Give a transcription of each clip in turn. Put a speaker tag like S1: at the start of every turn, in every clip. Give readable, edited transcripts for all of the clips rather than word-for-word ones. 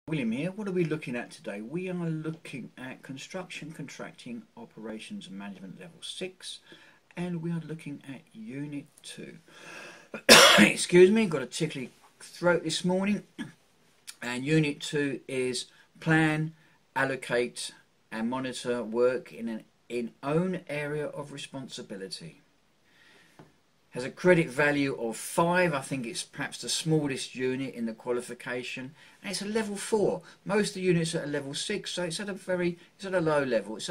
S1: William here. What are we looking at today? We are looking at Construction Contracting Operations and Management Level 6, and we are looking at Unit 2. Excuse me, got a tickly throat this morning. And Unit 2 is Plan, Allocate and Monitor Work in own area of responsibility. Has a credit value of 5. I think it's perhaps the smallest unit in the qualification, and it's a level 4. Most of the units are at a level 6, so it's at a low level. It's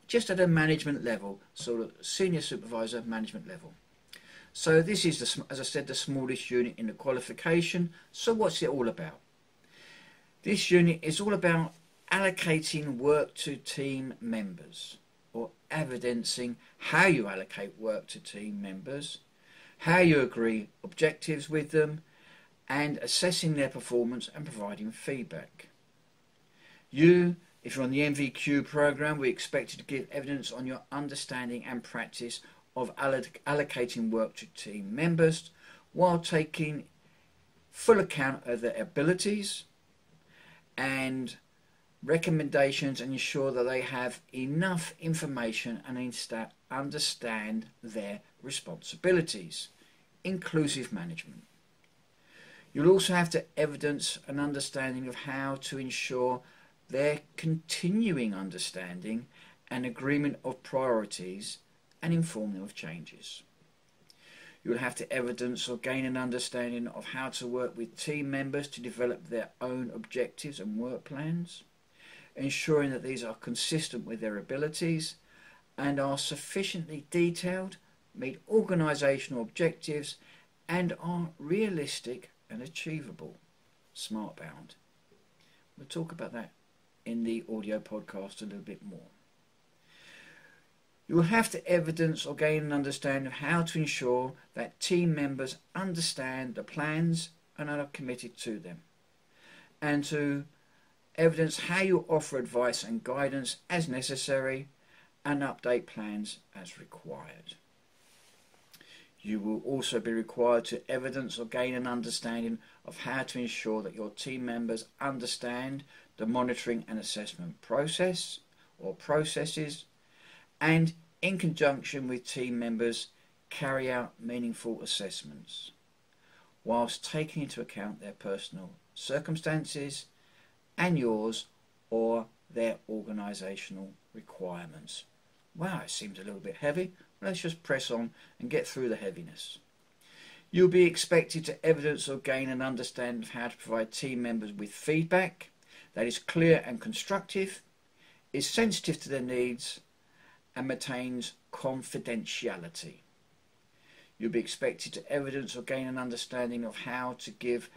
S1: just at a management level, sort of senior supervisor management level. So this is, as I said, the smallest unit in the qualification. So what's it all about? This unit is all about allocating work to team members, or evidencing how you allocate work to team members, how you agree objectives with them, and assessing their performance and providing feedback. If you're on the NVQ programme, we expect you to give evidence on your understanding and practice of allocating work to team members while taking full account of their abilities and recommendations, and ensure that they have enough information and understand their responsibilities. Inclusive management. You'll also have to evidence an understanding of how to ensure their continuing understanding and agreement of priorities and inform them of changes. You'll have to evidence or gain an understanding of how to work with team members to develop their own objectives and work plans, ensuring that these are consistent with their abilities and are sufficiently detailed, meet organisational objectives, and are realistic and achievable. Smart bound. We'll talk about that in the audio podcast a little bit more. You will have to evidence or gain an understanding of how to ensure that team members understand the plans and are committed to them, and to evidence how you offer advice and guidance as necessary and update plans as required. You will also be required to evidence or gain an understanding of how to ensure that your team members understand the monitoring and assessment process or processes, and in conjunction with team members carry out meaningful assessments whilst taking into account their personal circumstances and yours, or their organisational requirements. Wow, it seems a little bit heavy. Let's just press on and get through the heaviness. You'll be expected to evidence or gain an understanding of how to provide team members with feedback that is clear and constructive, is sensitive to their needs, and maintains confidentiality. You'll be expected to evidence or gain an understanding of how to give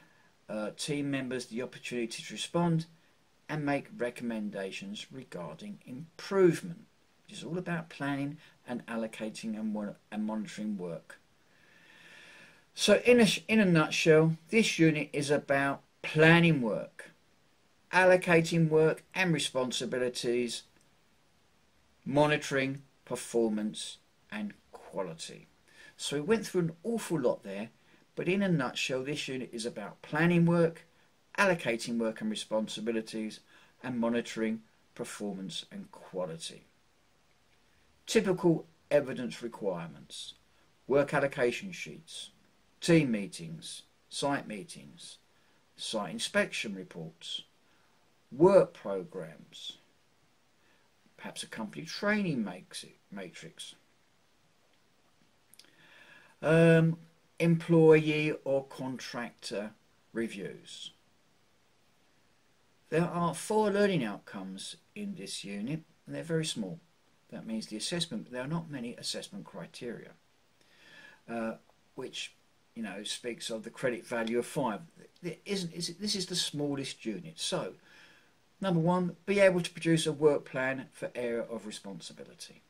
S1: team members the opportunity to respond and make recommendations regarding improvement, which is all about planning and allocating and monitoring work. So in a nutshell, this unit is about planning work, allocating work and responsibilities, monitoring performance and quality. So we went through an awful lot there, but in a nutshell, this unit is about planning work, allocating work and responsibilities, and monitoring performance and quality. Typical evidence requirements: work allocation sheets, team meetings, site inspection reports, work programs, perhaps a company training matrix, employee or contractor reviews. There are 4 learning outcomes in this unit, and they're very small. That means the assessment, there are not many assessment criteria, which speaks of the credit value of 5. This is the smallest unit. So, number 1, be able to produce a work plan for area of responsibility.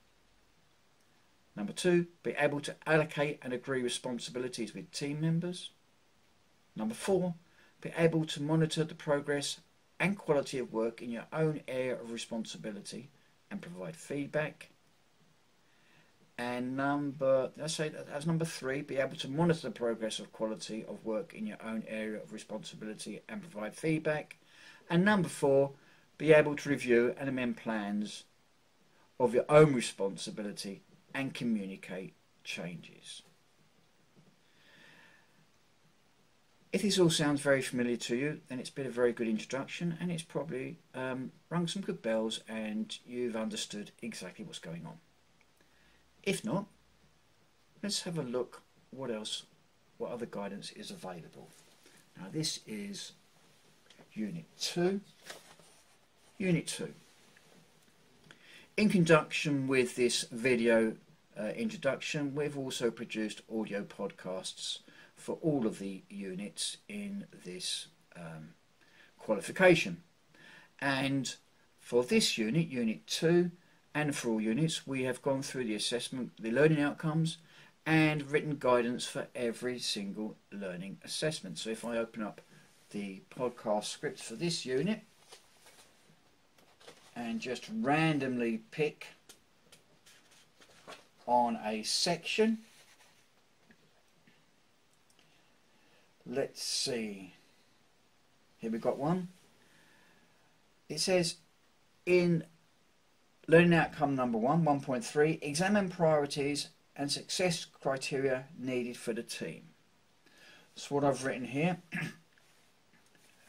S1: Number 2, be able to allocate and agree responsibilities with team members. Number 4, be able to monitor the progress and quality of work in your own area of responsibility and provide feedback. And number 3, be able to monitor the progress of quality of work in your own area of responsibility and provide feedback. And number 4, be able to review and amend plans of your own responsibility and communicate changes. If this all sounds very familiar to you, then it's been a very good introduction, and it's probably rung some good bells and you've understood exactly what's going on. If not, let's have a look what other guidance is available. Now this is Unit 2. Unit 2. In conjunction with this video introduction, we've also produced audio podcasts for all of the units in this qualification. And for this unit, Unit 2, and for all units, we have gone through the assessment, the learning outcomes, and written guidance for every single learning assessment. So if I open up the podcast script for this unit and just randomly pick on a section, let's see, here we've got one. It says in learning outcome number 1, 1.3, examine priorities and success criteria needed for the team. So what I've written here,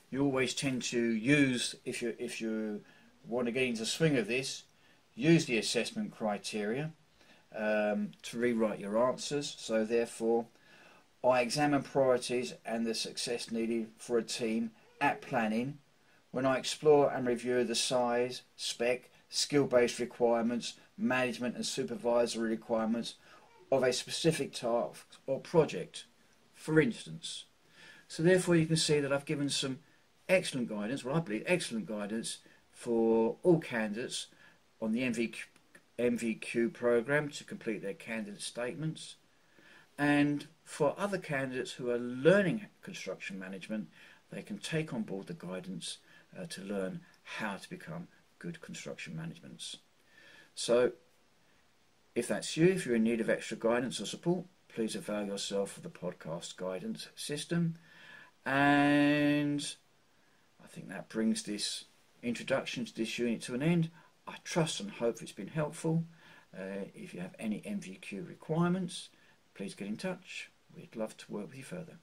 S1: you always tend to use, if you want to get into the swing of this, use the assessment criteria to rewrite your answers. So therefore, I examine priorities and the success needed for a team at planning when I explore and review the size, spec, skill-based requirements, management and supervisory requirements of a specific task or project, for instance. So therefore you can see that I've given some excellent guidance, well I believe excellent guidance, for all candidates on the NVQ programme to complete their candidate statements, and for other candidates who are learning construction management, they can take on board the guidance to learn how to become good construction managements. So if that's you, if you're in need of extra guidance or support, please avail yourself of the podcast guidance system. And I think that brings this introduction to this unit to an end. I trust and hope it's been helpful. If you have any NVQ requirements, please get in touch. We'd love to work with you further.